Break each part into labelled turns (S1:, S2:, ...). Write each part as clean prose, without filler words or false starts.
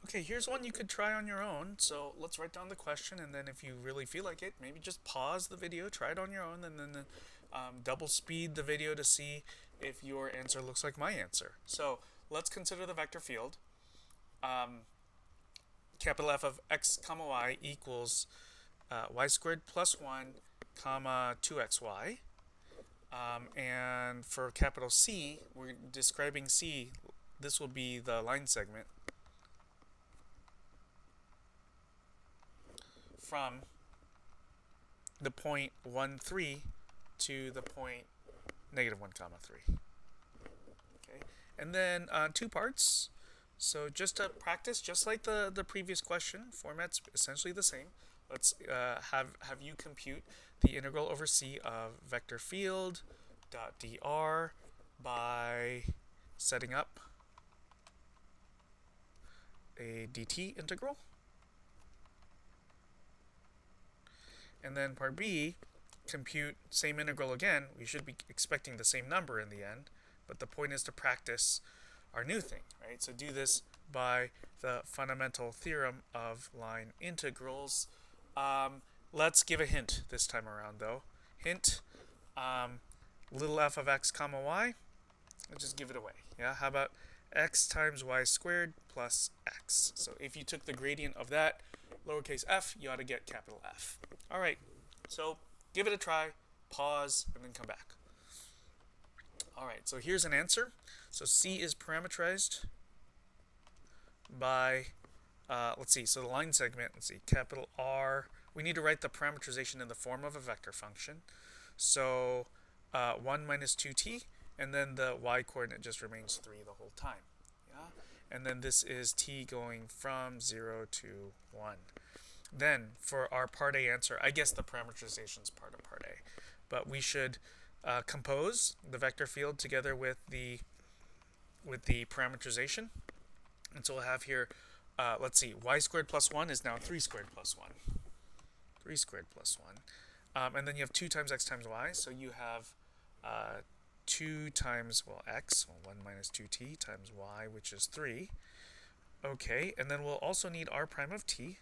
S1: Okay, here's one you could try on your own. So let's write down the question, and then if you really feel like it, maybe just pause the video, try it on your own, and then double speed the video to see if your answer looks like my answer. So let's consider the vector field. Capital F of x comma y equals y squared plus 1 comma 2xy. And for capital C, we're describing C. This will be the line segment from the point 1, 3 to the point negative 1 comma 3. Okay, and then two parts. So just to practice, just like the previous question, format's essentially the same. Let's have you compute the integral over C of vector field dot dr by setting up a dt integral. And then part B, compute same integral again. We should be expecting the same number in the end, but the point is to practice our new thing, right? So do this by the fundamental theorem of line integrals. Let's give a hint this time around, though. Hint, little f of x comma y. Let's just give it away. Yeah, how about x times y squared plus x? So if you took the gradient of that, lowercase f, you ought to get capital F. All right, so give it a try, pause, and then come back. All right, so here's an answer. So C is parameterized by, let's see, so the line segment, let's see, capital R. We need to write the parameterization in the form of a vector function. So 1 minus 2t, and then the y coordinate just remains 3 the whole time. Yeah? And then this is t going from 0 to 1. Then for our part A answer, I guess the parameterization is part of part A, but we should compose the vector field together with the parameterization. And so we'll have here, let's see, y squared plus 1 is now 3 squared plus 1. 3 squared plus 1. And then you have 2 times x times y, so you have 2 times, well, x, well, 1 minus 2t times y, which is 3. Okay, and then we'll also need r prime of t.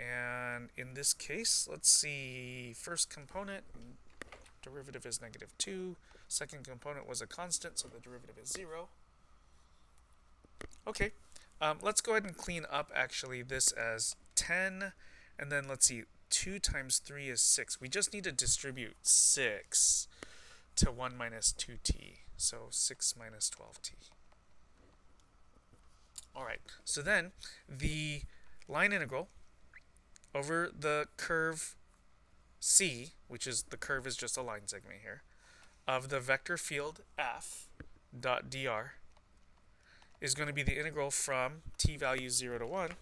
S1: And in this case, let's see, first component, derivative is negative 2. Second component was a constant, so the derivative is 0. Okay, let's go ahead and clean up, actually, this as 10. And then let's see, 2 times 3 is 6. We just need to distribute 6 to 1 minus 2t. So 6 minus 12t. All right, so then the line integral over the curve C, which is the curve is just a line segment here, of the vector field f dot dr is going to be the integral from t values 0 to 1.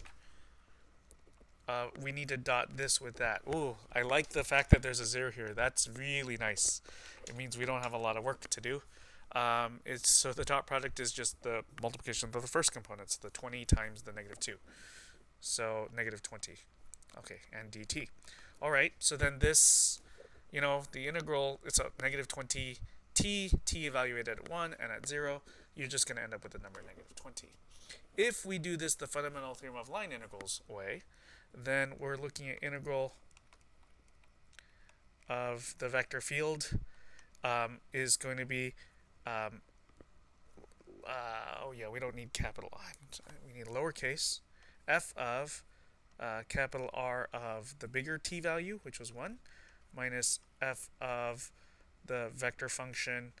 S1: We need to dot this with that. Ooh, I like the fact that there's a 0 here. That's really nice. It means we don't have a lot of work to do. So the dot product is just the multiplication of the first components, the 20 times the negative 2. So negative 20. Okay, and dt. All right, so then this, the integral, it's a negative 20t, t evaluated at 1 and at 0. You're just going to end up with the number negative 20. If we do this the fundamental theorem of line integrals way, then we're looking at integral of the vector field is going to be, oh yeah, we don't need capital I. We need lowercase f of capital R of the bigger t value, which was 1, minus f of the vector function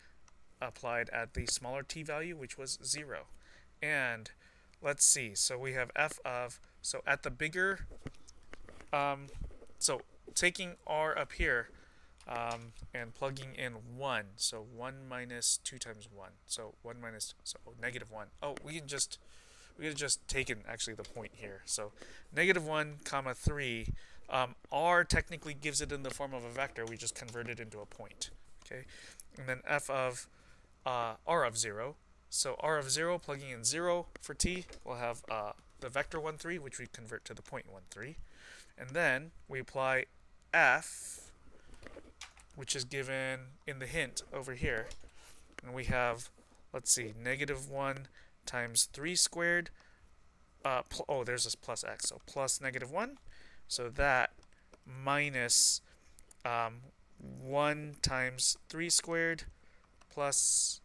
S1: applied at the smaller t value, which was 0. And let's see, so we have f of, so at the bigger, so taking R up here and plugging in 1, so 1 minus 2 times 1, so 1 minus, so negative 1. Oh, we could have just taken actually the point here. So negative 1 comma 3, R technically gives it in the form of a vector. We just convert it into a point. Okay, and then f of R of 0. So R of 0, plugging in 0 for t, we'll have the vector 1, 3, which we convert to the point 1, 3. And then we apply f, which is given in the hint over here. And we have, let's see, negative 1 times 3 squared oh, there's this plus x, so plus -1. So that minus 1 times 3 squared plus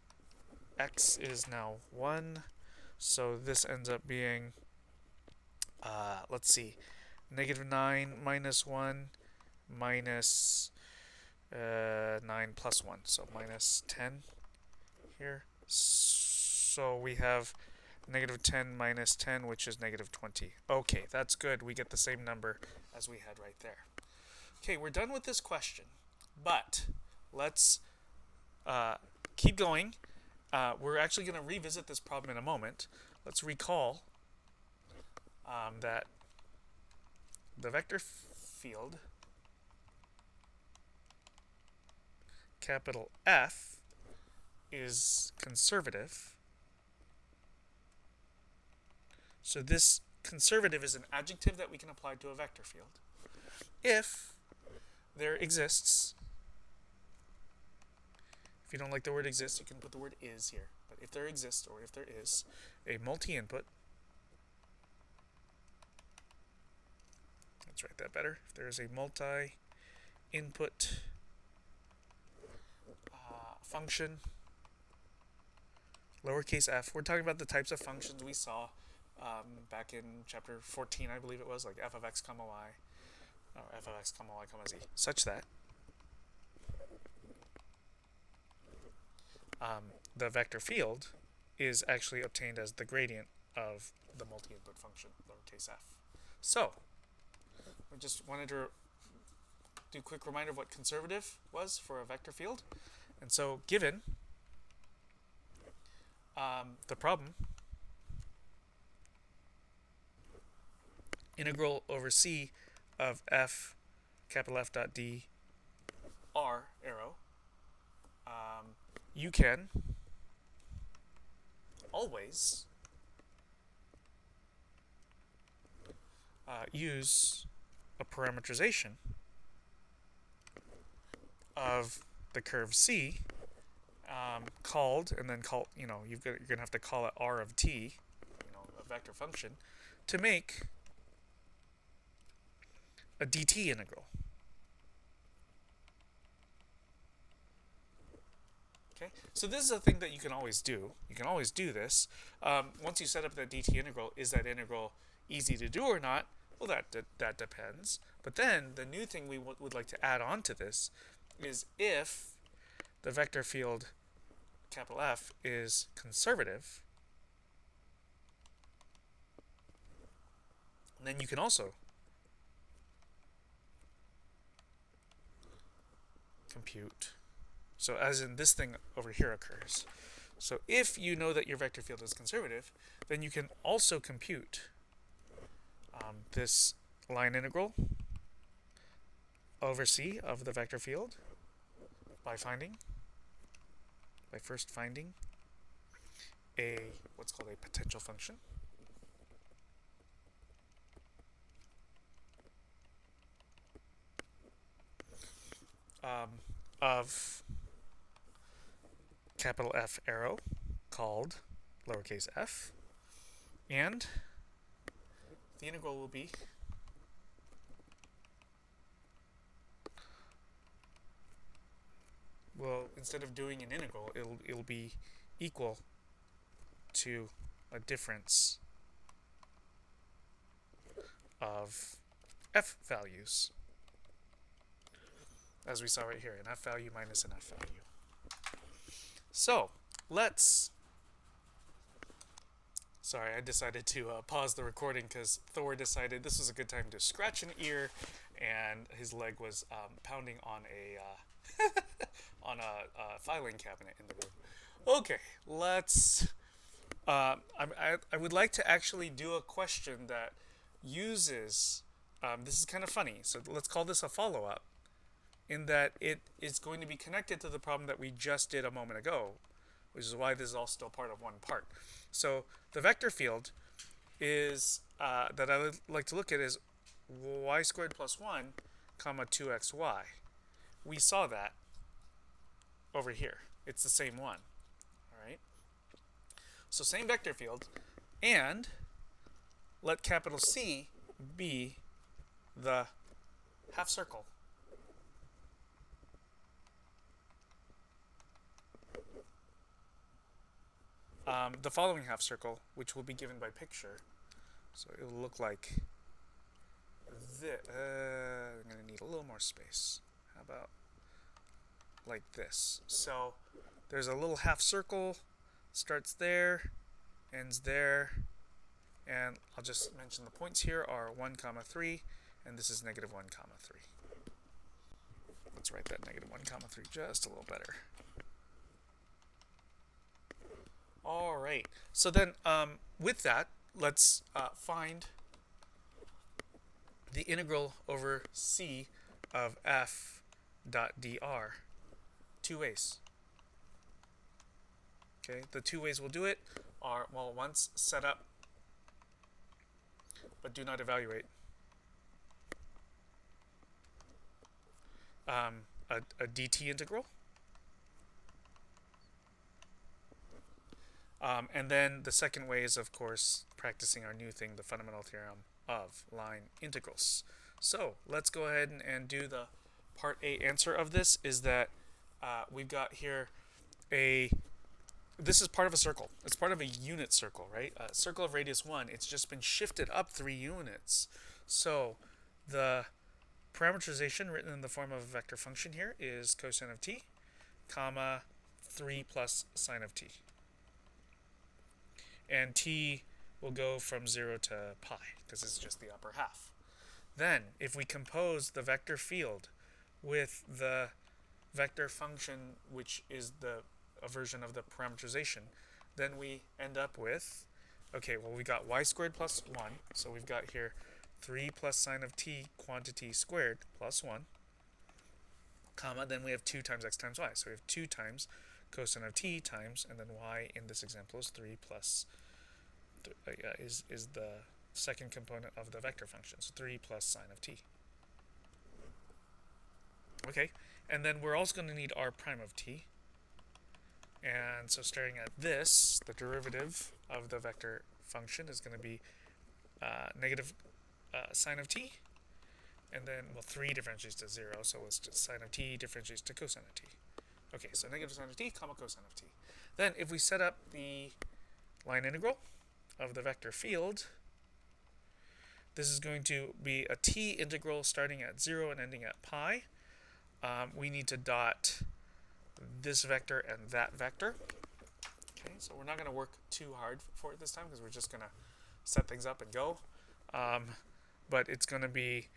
S1: x is now 1. So this ends up being, let's see, -9 minus 1 minus 9 plus 1. So minus 10 here. So we have -10 minus 10, which is -20. Okay, that's good. We get the same number as we had right there. Okay, we're done with this question, but let's keep going. We're actually going to revisit this problem in a moment. Let's recall that the vector field, capital F, is conservative. So this conservative is an adjective that we can apply to a vector field if there exists, if you don't like the word exists, you can put the word is here, but if there exists, or if there is, a multi-input, let's write that better, if there is a multi-input function, lowercase f, we're talking about the types of functions we saw back in chapter 14, I believe it was, like f of x comma y, or f of x comma y comma z, such that the vector field is actually obtained as the gradient of the multi-input function, lowercase f. So, I just wanted to do a quick reminder of what conservative was for a vector field. And so, given the problem, integral over c of f, capital F dot d, r arrow, you can always use a parameterization of the curve C called, and then call, you're going to have to call it r of t, a vector function, to make a dt integral. Okay, so this is a thing that you can always do. You can always do this. Once you set up that dt integral, is that integral easy to do or not? Well, that depends. But then the new thing we would like to add on to this is if the vector field capital F is conservative, then you can also compute. So as in this thing over here occurs. So if you know that your vector field is conservative, then you can also compute this line integral over C of the vector field by first finding what's called a potential function. Of capital F arrow called lowercase f, and the integral will be instead of doing an integral, it'll be equal to a difference of f values, as we saw right here, an f value minus an f value. So let's, sorry, I decided to pause the recording because Thor decided this was a good time to scratch an ear, and his leg was pounding on a on a filing cabinet in the room. Okay, let's. I would like to actually do a question that uses. This is kind of funny, so let's call this a follow-up, in that it is going to be connected to the problem that we just did a moment ago, which is why this is all still part of one part. So the vector field is that I would like to look at is y squared plus 1 comma 2xy. We saw that over here. It's the same one. All right. So same vector field, and let capital C be the half circle. The following half circle, which will be given by picture. So it will look like this. I'm going to need a little more space. How about like this? So there's a little half circle, starts there, ends there, and I'll just mention the points here are 1, 3, and this is negative 1, 3. Let's write that negative 1, 3 just a little better. All right. So then, with that, let's find the integral over c of f dot dr. Two ways. Okay. The two ways we'll do it are, well, once set up, but do not evaluate. A dt integral. And then the second way is, of course, practicing our new thing, the fundamental theorem of line integrals. So let's go ahead and do the part A answer of this. Is that we've got here this is part of a circle. It's part of a unit circle, right? A circle of radius 1. It's just been shifted up 3 units. So the parameterization written in the form of a vector function here is cosine of t, comma 3 plus sine of t. And t will go from 0 to pi, because it's just the upper half. Then, if we compose the vector field with the vector function, which is a version of the parameterization, then we end up with, okay, well, we got y squared plus 1, so we've got here 3 plus sine of t quantity squared plus 1, comma, then we have 2 times x times y, so we have 2 times cosine of t times, and then y in this example is 3 plus, is the second component of the vector function, so 3 plus sine of t. Okay, and then we're also going to need r prime of t, and so starting at this, the derivative of the vector function is going to be negative sine of t, and then, well, 3 differentiates to 0, so it's just sine of t differentiates to cosine of t. Okay, so negative sine of t, comma cosine of t. Then, if we set up the line integral of the vector field, this is going to be a t integral starting at 0 and ending at pi. We need to dot this vector and that vector. Okay, so we're not going to work too hard for it this time, because we're just going to set things up and go. But it's going to be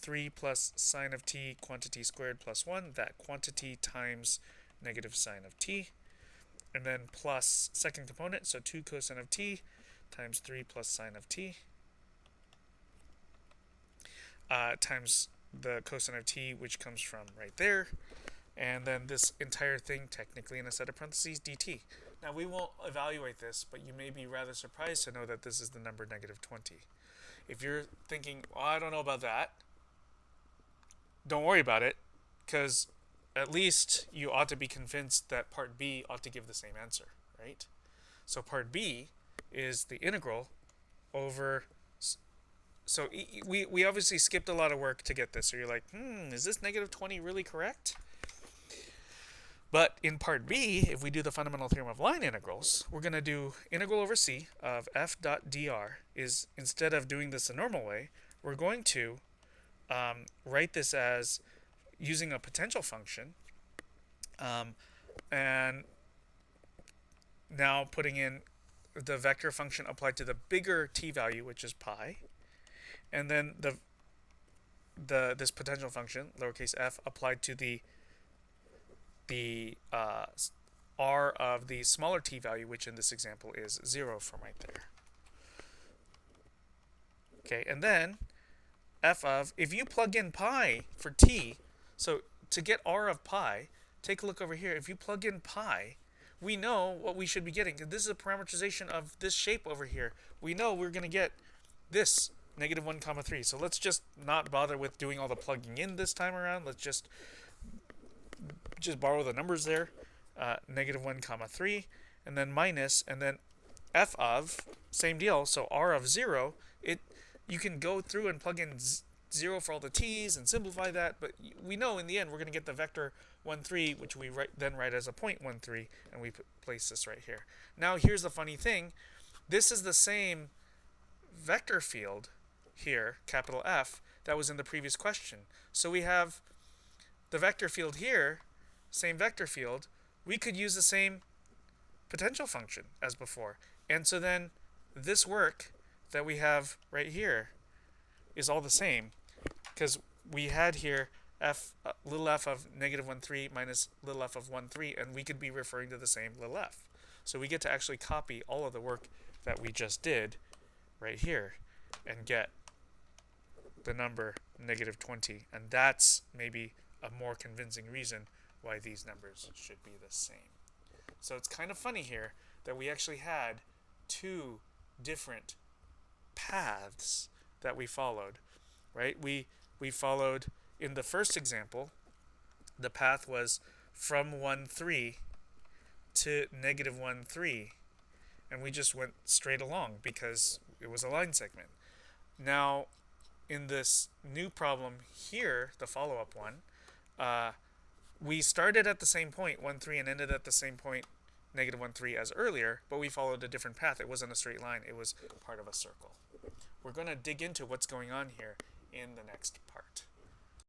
S1: 3 plus sine of t quantity squared plus 1, that quantity times negative sine of t, and then plus second component, so 2 cosine of t times 3 plus sine of t, times the cosine of t, which comes from right there, and then this entire thing technically in a set of parentheses dt. Now we won't evaluate this, but you may be rather surprised to know that this is the number negative 20. If you're thinking, well, I don't know about that, don't worry about it, because at least you ought to be convinced that part B ought to give the same answer, right? So part B is the integral over, so we obviously skipped a lot of work to get this. So you're like, is this negative 20 really correct? But in part B, if we do the fundamental theorem of line integrals, we're going to do integral over c of f dot dr is, instead of doing this the normal way, we're going to write this as using a potential function, and now putting in the vector function applied to the bigger t value, which is pi, and then this potential function, lowercase f, applied to the r of the smaller t value, which in this example is 0 from right there. Okay, and then f of, if you plug in pi for t, so to get r of pi, take a look over here. If you plug in pi, we know what we should be getting. This is a parameterization of this shape over here. We know we're going to get this, negative 1, 3. So let's just not bother with doing all the plugging in this time around. Let's just borrow the numbers there, negative 1, 3, and then minus, and then f of, same deal, so r of 0, you can go through and plug in 0 for all the t's and simplify that, but we know in the end we're going to get the vector 1, 3, which we then write as a point 1, 3, and we place this right here. Now here's the funny thing. This is the same vector field here, capital F, that was in the previous question. So we have the vector field here, same vector field. We could use the same potential function as before. And so then this work that we have right here is all the same, because we had here little f of negative 1, 3 minus little f of 1, 3, and we could be referring to the same little f. So we get to actually copy all of the work that we just did right here and get the number negative 20. And that's maybe a more convincing reason why these numbers should be the same. So it's kind of funny here that we actually had two different paths that we followed, right? We followed, in the first example, the path was from 1, 3 to negative 1, 3, and we just went straight along because it was a line segment. Now, in this new problem here, the follow-up one, we started at the same point, 1, 3, and ended at the same point, negative 1, 3, as earlier, but we followed a different path. It wasn't a straight line. It was part of a circle. We're going to dig into what's going on here in the next part.